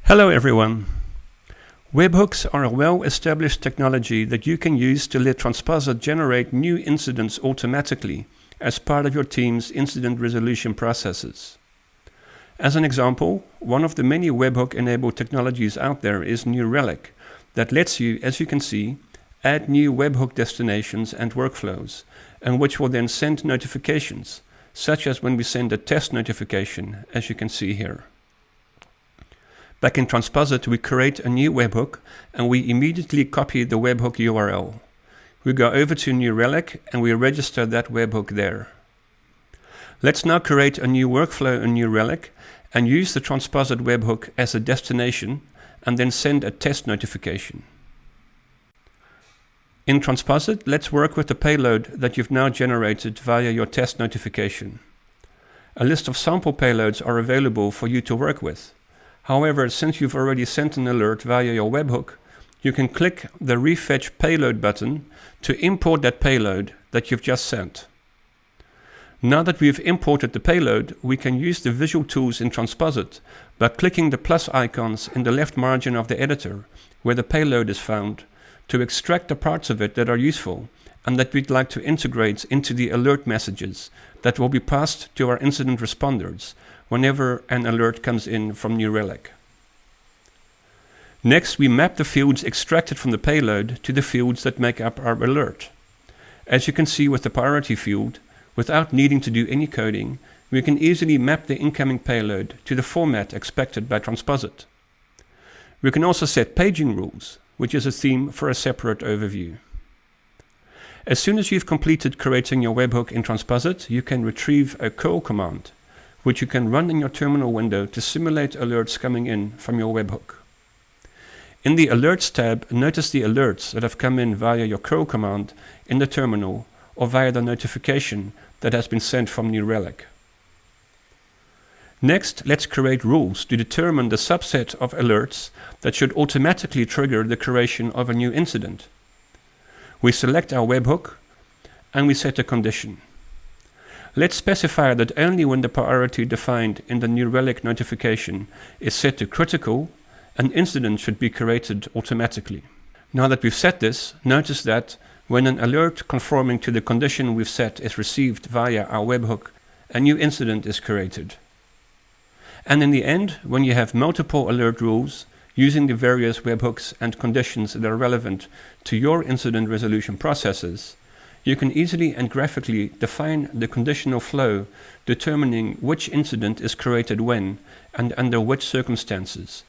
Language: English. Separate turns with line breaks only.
Hello everyone. Webhooks are a well-established technology that you can use to let Transposit generate new incidents automatically as part of your team's incident resolution processes. As an example, one of the many webhook-enabled technologies out there is New Relic that lets you, as you can see, add new webhook destinations and workflows, and which will then send notifications, such as when we send a test notification, as you can see here. Back in Transposit, we create a new webhook and we immediately copy the webhook URL. We go over to New Relic and we register that webhook there. Let's now create a new workflow in New Relic and use the Transposit webhook as a destination and then send a test notification. In Transposit, let's work with the payload that you've now generated via your test notification. A list of sample payloads are available for you to work with. However, since you've already sent an alert via your webhook, you can click the Refetch Payload button to import that payload that you've just sent. Now that we've imported the payload, we can use the visual tools in Transposit by clicking the plus icons in the left margin of the editor, where the payload is found, to extract the parts of it that are useful and that we'd like to integrate into the alert messages that will be passed to our incident responders whenever an alert comes in from New Relic. Next, we map the fields extracted from the payload to the fields that make up our alert. As you can see with the priority field, without needing to do any coding, we can easily map the incoming payload to the format expected by Transposit. We can also set paging rules, which is a theme for a separate overview. As soon as you've completed creating your webhook in Transposit, you can retrieve a curl command, which you can run in your terminal window to simulate alerts coming in from your webhook. In the Alerts tab, notice the alerts that have come in via your curl command in the terminal or via the notification that has been sent from New Relic. Next, let's create rules to determine the subset of alerts that should automatically trigger the creation of a new incident. We select our webhook and we set a condition. Let's specify that only when the priority defined in the New Relic notification is set to critical, an incident should be created automatically. Now that we've set this, notice that when an alert conforming to the condition we've set is received via our webhook, a new incident is created. And in the end, when you have multiple alert rules, using the various webhooks and conditions that are relevant to your incident resolution processes, you can easily and graphically define the conditional flow, determining which incident is created when and under which circumstances.